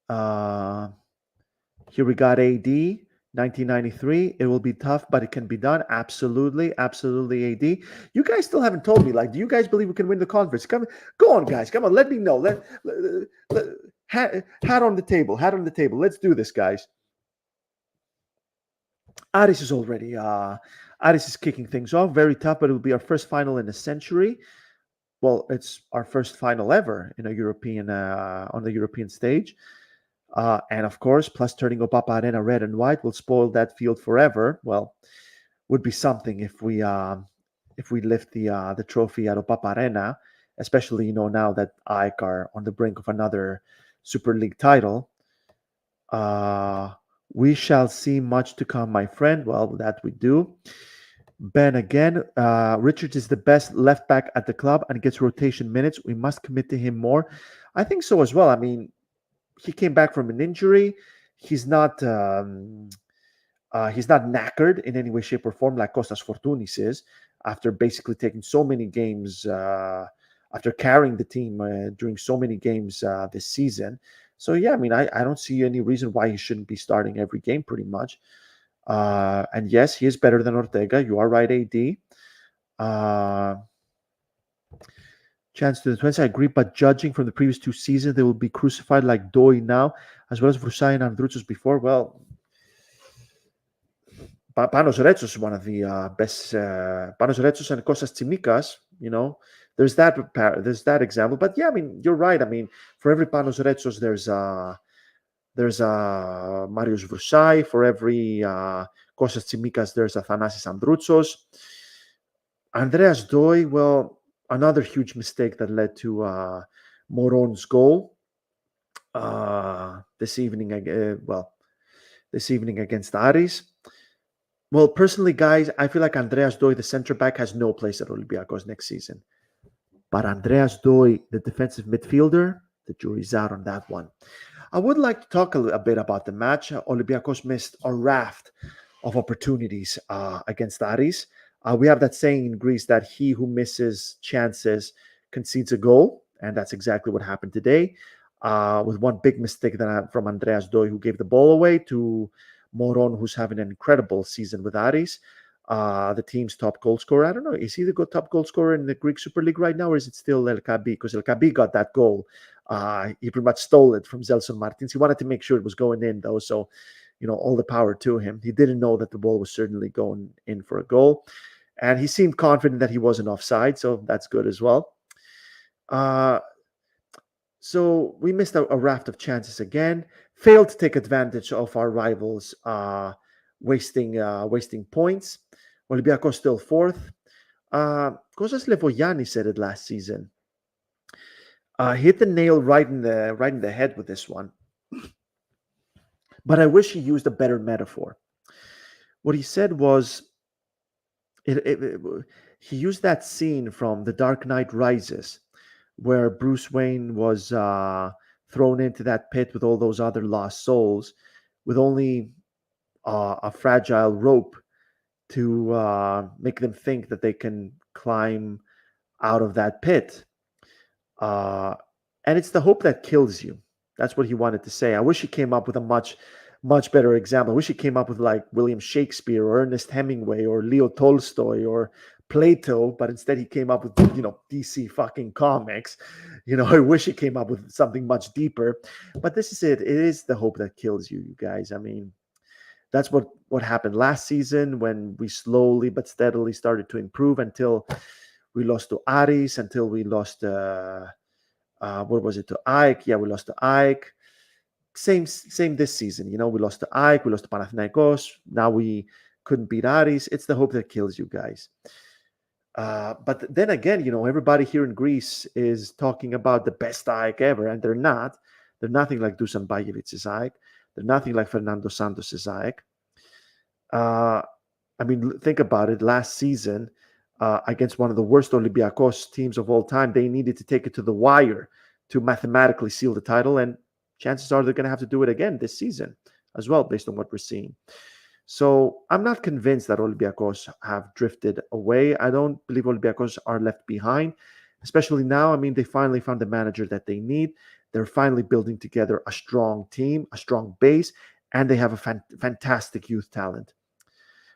Here we got AD, 1993. It will be tough, but it can be done. Absolutely, absolutely, AD. You guys still haven't told me, do you guys believe we can win the conference? Go on, guys. Come on, let me know. Hat on the table. Hat on the table. Let's do this, guys. Aris is kicking things off. Very tough, but it will be our first final in a century. Well, it's our first final ever in a European on the European stage. And of course, plus turning Opapa Arena red and white will spoil that field forever. Well, would be something if we lift the trophy at Opapa Arena, especially now that AEK are on the brink of another Superleague title. We shall see much to come, my friend. Well, that we do. Ben again. Richards is the best left back at the club and gets rotation minutes. We must commit to him more. I think so as well. He came back from an injury. He's not knackered in any way, shape, or form like Kostas Fortounis is, after basically taking so many games, after carrying the team during so many games this season. So yeah, I don't see any reason why he shouldn't be starting every game pretty much. And yes, he is better than Ortega. You are right, AD. Chance to the Twins, I agree, but judging from the previous two seasons, they will be crucified like Doi now, as well as Vrusai and Androutsos before. Well, Panos Retsos is one of the best. Panos Retsos and Kostas Tsimikas, there's that example. But yeah, you're right. For every Panos Retsos, there's Marius Vrusai. For every Kostas Tsimikas, there's Thanasis Androutsos. Andreas Doi, well, another huge mistake that led to Moron's goal this evening against Aris. Well, personally, guys, I feel like Andreas Doi, the center back, has no place at Olympiacos next season. But Andreas Doi, the defensive midfielder, the jury's out on that one. I would like to talk a bit about the match. Olympiacos missed a raft of opportunities against Aris. We have that saying in Greece that he who misses chances concedes a goal, and that's exactly what happened today, with one big mistake from Andreas Doi, who gave the ball away to Moron, who's having an incredible season with Aris, the team's top goal scorer. I don't know, is he the top goal scorer in the Greek Super League right now, or is it still El Kabi? Because El Kabi got that goal. He pretty much stole it from Zelson Martins. He wanted to make sure it was going in, though, so all the power to him. He didn't know that the ball was certainly going in for a goal. And he seemed confident that he wasn't offside, so that's good as well. So we missed a raft of chances again. Failed to take advantage of our rivals wasting points. Olympiacos still fourth. Kostas Levogiannis said it last season. Hit the nail right in the head with this one. But I wish he used a better metaphor. What he said was, it, it, it- he used that scene from The Dark Knight Rises, where Bruce Wayne was thrown into that pit with all those other lost souls, with only a fragile rope to make them think that they can climb out of that pit. Uh, and it's the hope that kills you. That's what he wanted to say. I wish he came up with a much better example. I wish he came up with like William Shakespeare or Ernest Hemingway or Leo Tolstoy or Plato, but instead he came up with, DC fucking comics. I wish he came up with something much deeper. But this is it. It is the hope that kills you, you guys. I mean, that's what happened last season when we slowly but steadily started to improve until we lost to Aris, until we lost what was it, to Ike? Yeah, we lost to Ike. Same this season. We lost to Ike, we lost to Panathinaikos. Now we couldn't beat Aris. It's the hope that kills you guys. But then again, everybody here in Greece is talking about the best Ike ever, and they're not. They're nothing like Dusan Bajevic's Ike. They're nothing like Fernando Santos' Ike. I mean, think about it. Last season, against one of the worst Olympiacos teams of all time, they needed to take it to the wire to mathematically seal the title, and chances are they're going to have to do it again this season as well, based on what we're seeing. So I'm not convinced that Olympiacos have drifted away. I don't believe Olympiacos are left behind, especially now. I mean, they finally found the manager that they need. They're finally building together a strong team, a strong base, and they have a fantastic youth talent.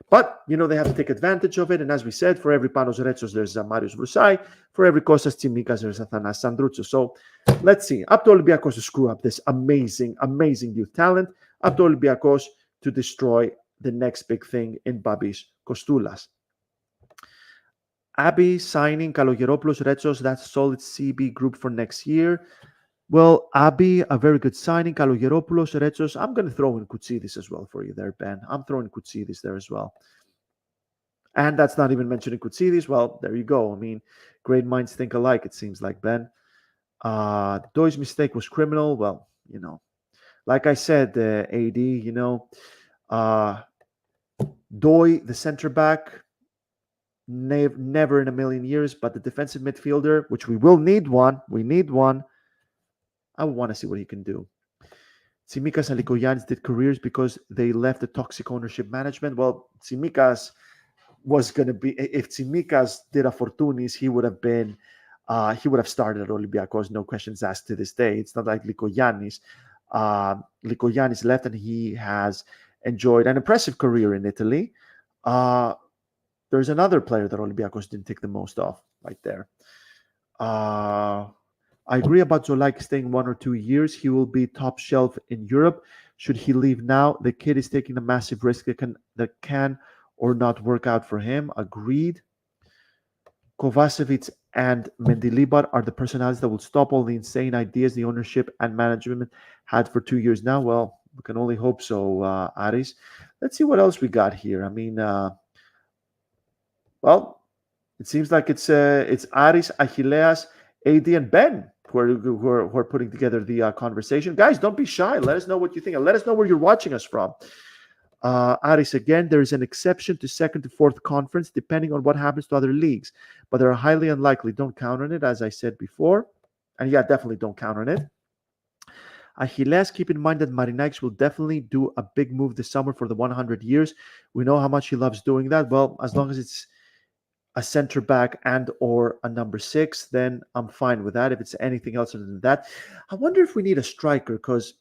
But, they have to take advantage of it. And as we said, for every Panos Retsos, there's a Marius Vrusai. For every Kostas Tsimikas, there's a Thanas Sandroutsos. So let's see. Up to Olympiacos to screw up this amazing, amazing youth talent. Up to Olympiacos to destroy the next big thing in Babis Kostoulas. Abi signing Kalogeropoulos Retsos. That's a solid CB group for next year. Well, Abi, a very good signing. Kalogeropoulos, Retsos. I'm going to throw in Koutsidis as well for you there, Ben. I'm throwing Koutsidis there as well. And that's not even mentioning Koutsidis. Well, there you go. I mean, great minds think alike, it seems like, Ben. Doi's mistake was criminal. Well, like I said, AD, Doi, the center back, never in a million years, but the defensive midfielder, which we will need one. We need one. I want to see what he can do. Tsimikas and Likoyannis did careers because they left the toxic ownership management. Well, Tsimikas was going to be, if Tsimikas did a Fortunis, he would have started at Olympiacos, no questions asked to this day. It's not like Likoyannis. Likoyannis left and he has enjoyed an impressive career in Italy. There's another player that Olympiacos didn't take the most of right there. I agree about Zolaik staying 1 or 2 years. He will be top shelf in Europe. Should he leave now, the kid is taking a massive risk that can or not work out for him. Agreed. Kovacevic and Mendilibar are the personalities that will stop all the insane ideas the ownership and management had for 2 years now. Well, we can only hope so, Aris. Let's see what else we got here. I mean, well, it seems like it's Aris, Achilleas, AD, and Ben who are putting together the conversation. Guys, don't be shy. Let us know what you think. And let us know where you're watching us from. Aris, again, there is an exception to second to fourth conference depending on what happens to other leagues, but they're highly unlikely. Don't count on it, as I said before. And yeah, definitely don't count on it. Achilles, keep in mind that Marinakis will definitely do a big move this summer for the 100 years. We know how much he loves doing that. Well, as long as it's a center back and or a number 6, then I'm fine with that. If it's anything else other than that, I wonder if we need a striker, because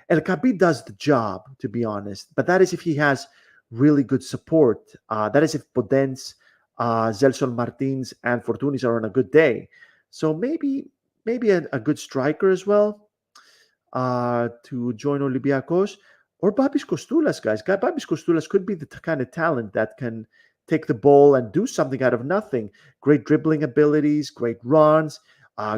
El Kabi does the job, to be honest. But that is if he has really good support. That is if Podence, Zelson Martins, and Fortunis are on a good day. So maybe a good striker as well to join Olympiacos. Or Babis Kostoulas, guys. Babis Kostoulas could be the kind of talent that can take the ball and do something out of nothing. Great dribbling abilities, great runs,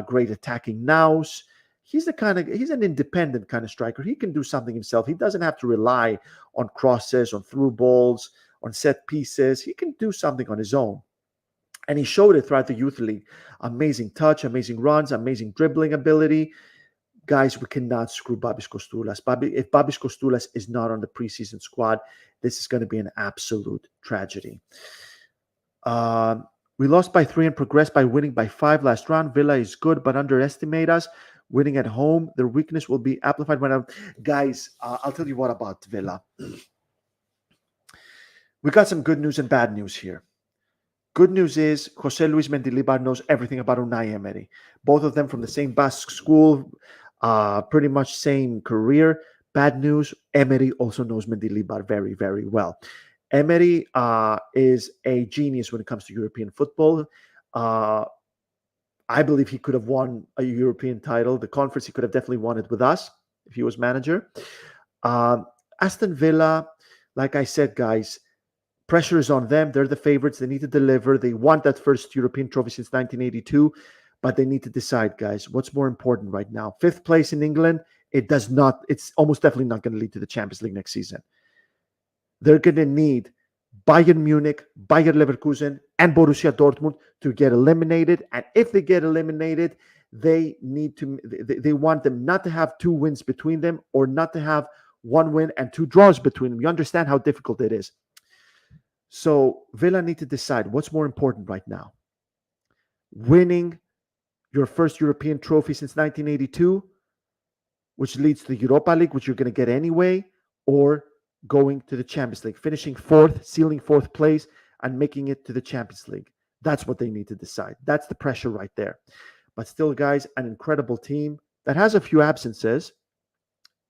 great attacking nous. He's an independent kind of striker. He can do something himself. He doesn't have to rely on crosses, on through balls, on set pieces. He can do something on his own. And he showed it throughout the Youth League. Amazing touch, amazing runs, amazing dribbling ability. Guys, we cannot screw Babis Kostoulas. If Babis Kostoulas is not on the preseason squad, this is going to be an absolute tragedy. We lost by 3 and progressed by winning by 5 last round. Villa is good, but underestimate us. Winning at home, their weakness will be amplified when guys, I'll tell you what about Villa. We got some good news and bad news here. Good news is Jose Luis Mendilibar knows everything about Unai Emery. Both of them from the same Basque school, pretty much same career. Bad news, Emery also knows Mendilibar very, very well. Emery is a genius when it comes to European football. I believe he could have won a European title. The conference, he could have definitely won it with us if he was manager. Aston Villa, like I said, guys, pressure is on them. They're the favorites. They need to deliver. They want that first European trophy since 1982, but they need to decide, guys, what's more important right now. 5th place in England, it's almost definitely not going to lead to the Champions League next season. They're going to need Bayern Munich, Bayer Leverkusen, and Borussia Dortmund to get eliminated. And if they get eliminated, they want them not to have 2 wins between them or not to have 1 win and 2 draws between them. You understand how difficult it is. So Villa need to decide what's more important right now. Winning your first European trophy since 1982, which leads to the Europa League, which you're going to get anyway, or going to the Champions League, finishing 4th, sealing 4th place, and making it to the Champions League. That's what they need to decide. That's the pressure right there. But still, guys, an incredible team that has a few absences.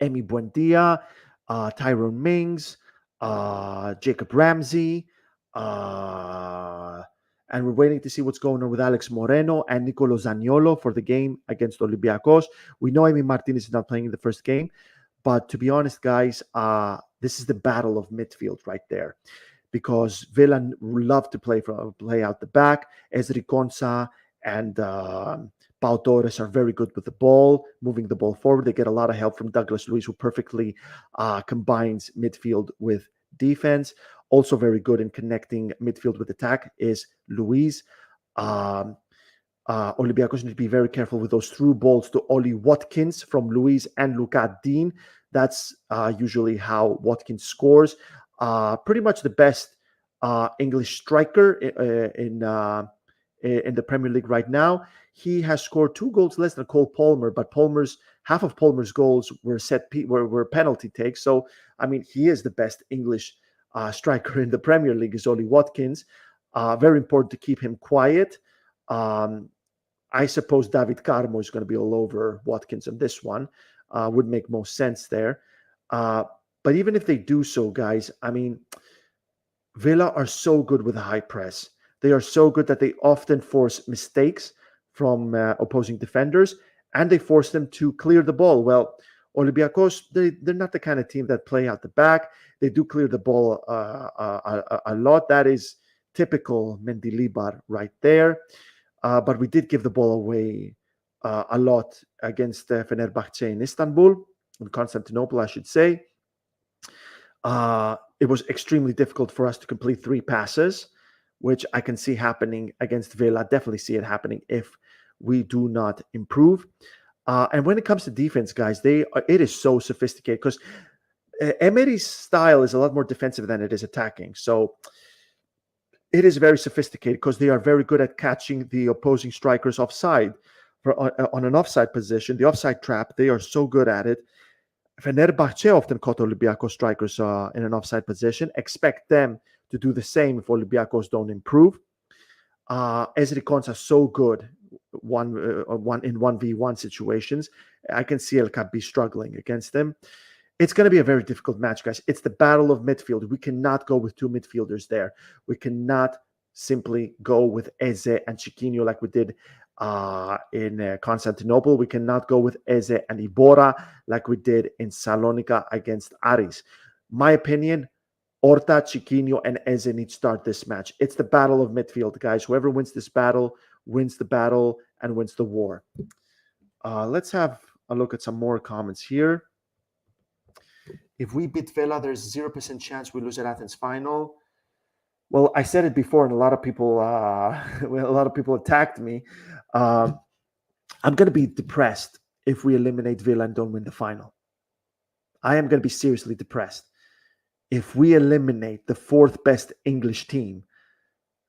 Emi Buendia, Tyrone Mings, Jacob Ramsey, and we're waiting to see what's going on with Alex Moreno and Nicolo Zaniolo for the game against Olympiacos. We know Emi Martinez is not playing in the first game, but to be honest, guys, this is the battle of midfield right there, because Villa love to play out the back. Ezri Konsa and Pau Torres are very good with the ball, moving the ball forward. They get a lot of help from Douglas Luiz, who perfectly combines midfield with defense. Also very good in connecting midfield with attack is Luiz. Olympiacos need to be very careful with those through balls to Oli Watkins from Luiz and Luca Dean. That's usually how Watkins scores. Pretty much the best English striker in the Premier League right now. He has scored 2 goals less than Cole Palmer, but half of Palmer's goals were penalty takes. So, I mean, he is the best English striker in the Premier League, is Oli Watkins. Very important to keep him quiet. I suppose David Carmo is going to be all over Watkins on this one. Would make most sense there. But even if they do so, guys, I mean, Villa are so good with a high press. They are so good that they often force mistakes from opposing defenders, and they force them to clear the ball. Well, Olympiacos, they're not the kind of team that play out the back. They do clear the ball a lot. That is typical Mendilibar right there. But we did give the ball away a lot against Fenerbahce in Istanbul, in Constantinople, I should say. It was extremely difficult for us to complete 3 passes, which I can see happening against Villa. Definitely see it happening if we do not improve. And when it comes to defense, guys, it is so sophisticated, because Emery's style is a lot more defensive than it is attacking. So it is very sophisticated, because they are very good at catching the opposing strikers offside on an offside position, the offside trap. They are so good at it. Fenerbahce often caught Olympiacos strikers in an offside position. Expect them to do the same if Olympiacos don't improve. Ezri Konsa so good one in 1v1 situations. I can see El Kabi struggling against them. It's going to be a very difficult match, guys. It's the battle of midfield. We cannot go with 2 midfielders there. We cannot simply go with Eze and Chiquinho like we did in Constantinople. We cannot go with Eze and Ibora like we did in Salonika against Aris. My opinion, Horta, Chiquinho, and Eze need to start this match. It's the battle of midfield, guys. Whoever wins this battle wins the battle and wins the war. Let's have a look at some more comments here. If we beat Villa, there's 0% chance we lose at Athens final. Well, I said it before, and a lot of people, attacked me. Um, I'm going to be depressed if we eliminate Villa and don't win the final. I am going to be seriously depressed if we eliminate the fourth best English team,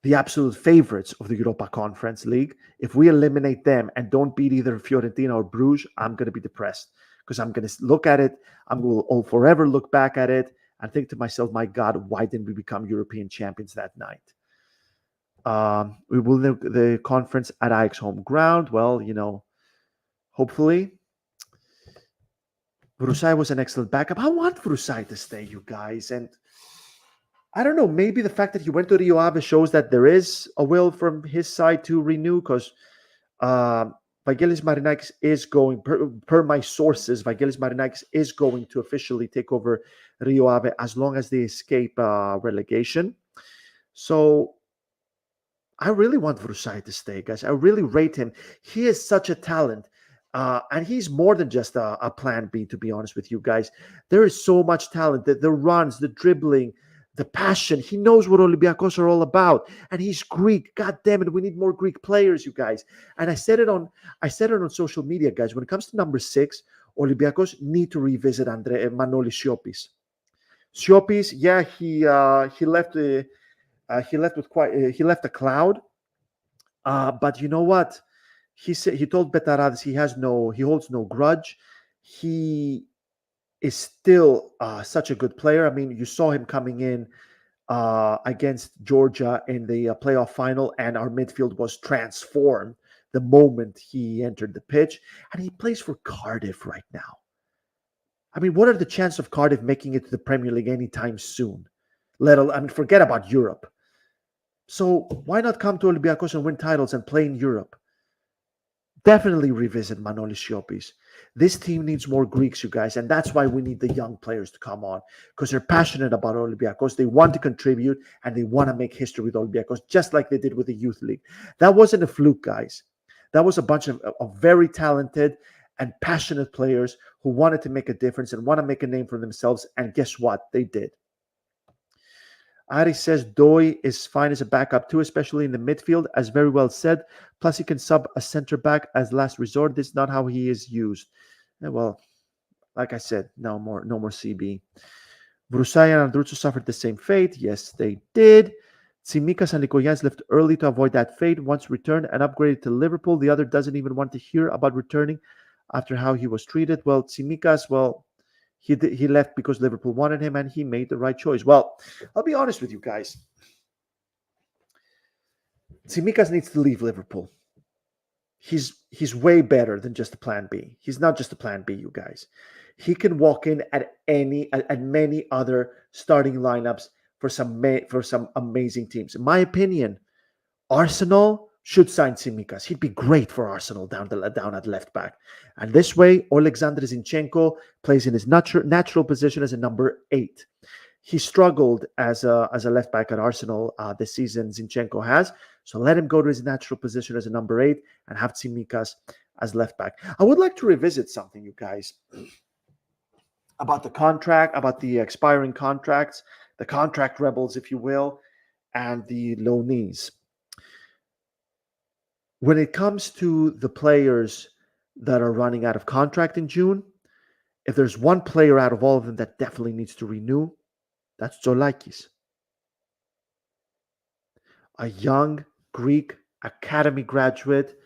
the absolute favorites of the Europa Conference League. If we eliminate them and don't beat either Fiorentina or Bruges, I'm going to be depressed because I'm going to look at it. I'll forever look back at it and think to myself, my God, why didn't we become European champions that night? We will win the conference at Ajax home ground. Well, hopefully. Vrusai was an excellent backup. I want Vrusai to stay, you guys. And I don't know, maybe the fact that he went to Rio Ave shows that there is a will from his side to renew, because Vikelidis Marinakis is going, per my sources, Vikelidis Marinakis is going to officially take over Rio Ave as long as they escape relegation. So I really want Vrusai to stay, guys. I really rate him. He is such a talent. And he's more than just a plan B, to be honest with you guys. There is so much talent. The runs, the dribbling, the passion. He knows what Olympiacos are all about. And he's Greek. God damn it, we need more Greek players, you guys. And I said it on social media, guys. When it comes to number 6, Olympiacos need to revisit Manolis Siopis. Siopis, yeah, he left he left a cloud. But you know what? He told Betarades he holds no grudge. He is still such a good player. I mean, you saw him coming in against Georgia in the playoff final, and our midfield was transformed the moment he entered the pitch. And he plays for Cardiff right now. I mean, what are the chances of Cardiff making it to the Premier League anytime soon? Forget about Europe. So why not come to Olympiacos and win titles and play in Europe? Definitely revisit Manolis Siopis. This team needs more Greeks, you guys, and that's why we need the young players to come on, because they're passionate about Olympiacos. They want to contribute, and they want to make history with Olympiacos, just like they did with the Youth League. That wasn't a fluke, guys. That was a bunch of very talented and passionate players who wanted to make a difference and want to make a name for themselves, and guess what? They did. Aris says Doi is fine as a backup too, especially in the midfield, as very well said. Plus, he can sub a center back as last resort. This is not how he is used. Well, like I said, no more CB. Vrusai and Andrutsu suffered the same fate. Yes, they did. Tsimikas and Nikoyannis left early to avoid that fate. Once returned and upgraded to Liverpool, the other doesn't even want to hear about returning after how he was treated. Well, Tsimikas, he left because Liverpool wanted him, and he made the right choice. Well, I'll be honest with you guys. Tsimikas needs to leave Liverpool. He's way better than just a plan B. He's not just a plan B, you guys. He can walk in at many other starting lineups for some amazing teams. In my opinion, Arsenal should sign Tsimikas. He'd be great for Arsenal down at left back. And this way, Alexander Zinchenko plays in his natural position as a number 8. He struggled as a left back at Arsenal this season, Zinchenko has. So let him go to his natural position as a number 8 and have Tsimikas as left back. I would like to revisit something, you guys, about the contract, about the expiring contracts, the contract rebels, if you will, and the loanees. When it comes to the players that are running out of contract in June, if there's one player out of all of them that definitely needs to renew, that's Zoulakis. A young Greek academy graduate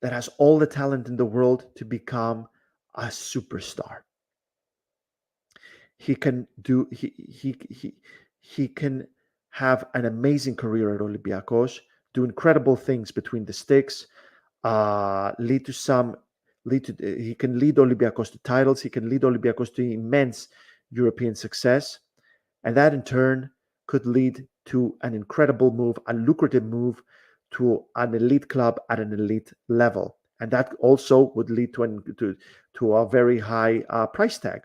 that has all the talent in the world to become a superstar. He can have an amazing career at Olympiacos, do incredible things between the sticks, he can lead Olympiacos to titles, he can lead Olympiacos to immense European success, and that in turn could lead to an incredible move, a lucrative move to an elite club at an elite level, and that also would lead to a very high price tag.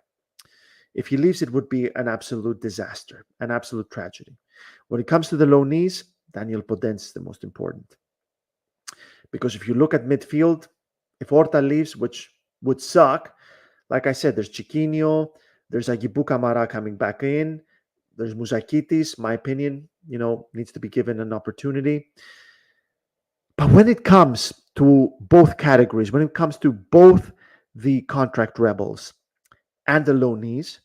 If he leaves, it would be an absolute disaster, an absolute tragedy. When it comes to the loanees, Daniel Podence is the most important. Because if you look at midfield, if Horta leaves, which would suck, like I said, there's Chiquinho, there's Agibu Kamara coming back in, there's Mouzakitis. My opinion, needs to be given an opportunity. But when it comes to both categories, when it comes to both the contract rebels and the loanees,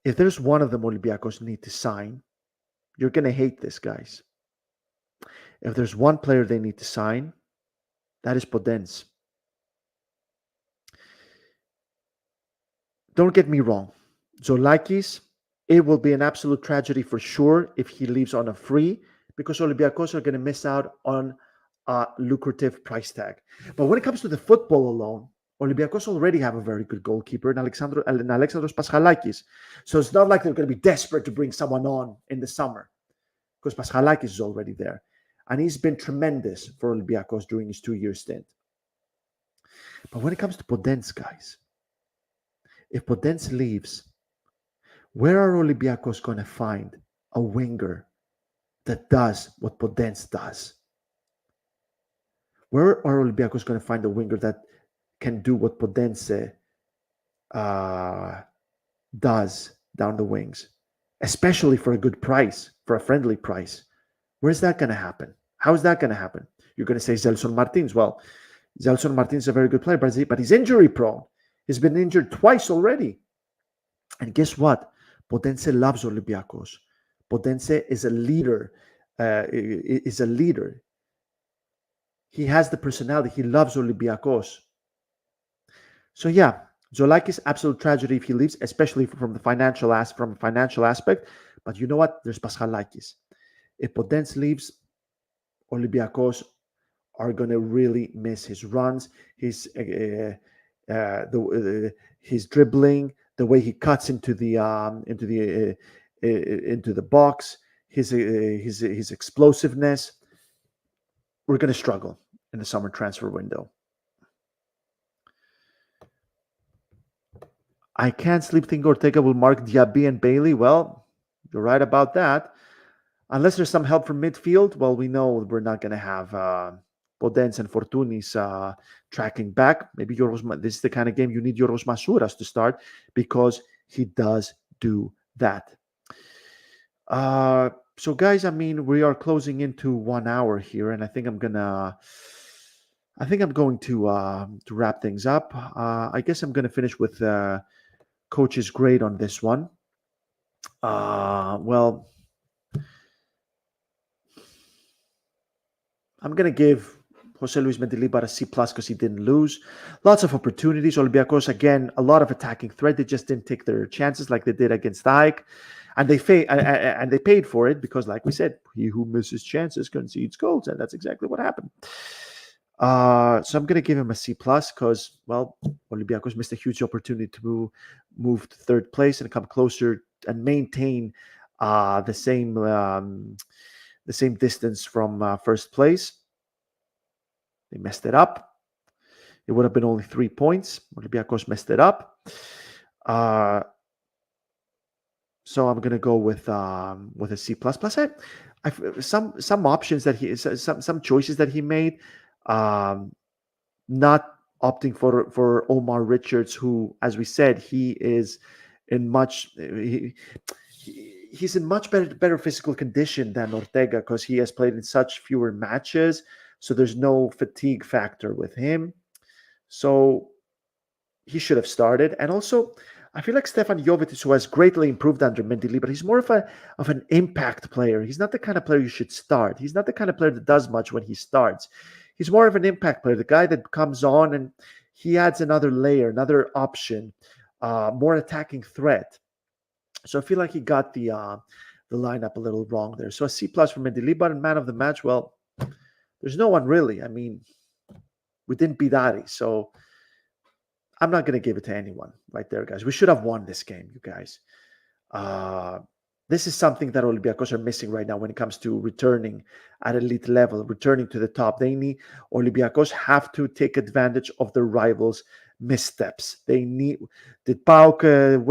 if there's one of them Olympiacos need to sign, you're going to hate this, guys. If there's one player they need to sign, that is Podence. Don't get me wrong. Zoulakis, it will be an absolute tragedy for sure if he leaves on a free, because Olympiacos are going to miss out on a lucrative price tag. But when it comes to the football alone, Olympiacos already have a very good goalkeeper in Alexandros Paschalakis. So it's not like they're going to be desperate to bring someone on in the summer, because Paschalakis is already there. And he's been tremendous for Olympiacos during his 2-year stint. But when it comes to Podence, guys, if Podence leaves, where are Olympiacos going to find a winger that does what Podence does? Where are Olympiacos going to find a winger that can do what Podence does down the wings, especially for a good price, for a friendly price? Where's that going to happen? How is that going to happen? You're going to say Gelson Martins. Well, Gelson Martins is a very good player, but he's injury prone. He's been injured twice already. And guess what? Podence loves Olympiacos. Podence is a leader. He has the personality. He loves Olympiacos. So yeah, Zoulakis, absolute tragedy if he leaves, especially from a financial aspect. But you know what? There's Paschalakis. If Podence leaves, Olympiacos are going to really miss his runs, his dribbling, the way he cuts into the box, his explosiveness. We're going to struggle in the summer transfer window. I can't sleep thinking Ortega will mark Diaby and Bailey. Well, you're right about that. Unless there's some help from midfield, well, we know we're not going to have Podence and Fortounis tracking back. Maybe this is the kind of game you need Yorgos Masouras to start, because he does do that. So, guys, I mean, we are closing into 1 hour here, and I think I'm going to wrap things up. I guess I'm going to finish with coach's grade on this one. Well, I'm going to give Jose Luis Mendilibar a C+ because he didn't lose. Lots of opportunities. Olympiacos, again, a lot of attacking threat. They just didn't take their chances like they did against AEK. And they paid for it because, like we said, he who misses chances concedes goals. And that's exactly what happened. So I'm going to give him a C+ because, well, Olympiacos missed a huge opportunity to move to third place and come closer and maintain the same distance from first place. They messed it up. It would have been only 3 points. Olympiacos messed it up. So I'm gonna go with a C++. Some options that some choices that he made. Not opting for Omar Richards, who, as we said, he's in much better physical condition than Ortega because he has played in such fewer matches. So there's no fatigue factor with him. So he should have started. And also, I feel like Stefan Jovetic, who has greatly improved under Mendili, but he's more of an impact player. He's not the kind of player you should start. He's not the kind of player that does much when he starts. He's more of an impact player, the guy that comes on and he adds another layer, another option, more attacking threat. So I feel like he got the lineup a little wrong there. So a C+ for Mendilibar, and man of the match, well, there's no one really. I mean, we didn't beat Aris, so I'm not going to give it to anyone right there, guys. We should have won this game, you guys. This is something that Olympiacos are missing right now when it comes to returning at elite level, returning to the top. Olympiacos have to take advantage of their rivals' missteps. Did PAOK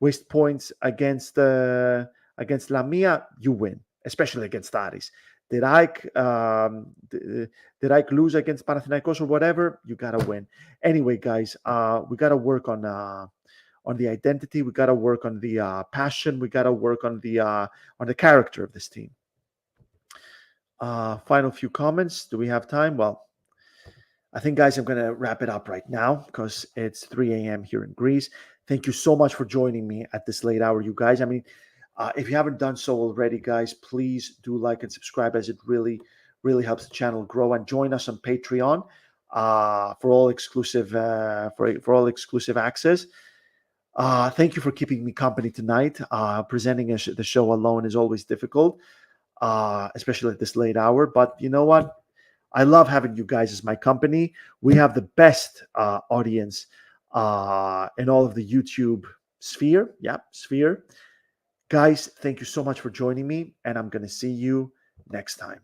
waste points against Lamia? You win, especially against Aris. Did AEK lose against Panathinaikos or whatever? You gotta win. Anyway, guys, we gotta work on on the identity. We got to work on the passion. We got to work on the character of this team. Final few comments. Do we have time? Well, I think, guys, I'm going to wrap it up right now because it's 3 a.m. here in Greece. Thank you so much for joining me at this late hour, you guys. I mean, if you haven't done so already, guys, please do like and subscribe, as it really, really helps the channel grow. And join us on Patreon for all exclusive for all exclusive access. Thank you for keeping me company tonight. Presenting the show alone is always difficult, especially at this late hour. But you know what? I love having you guys as my company. We have the best audience in all of the YouTube sphere. Yeah, sphere. Guys, thank you so much for joining me, and I'm going to see you next time.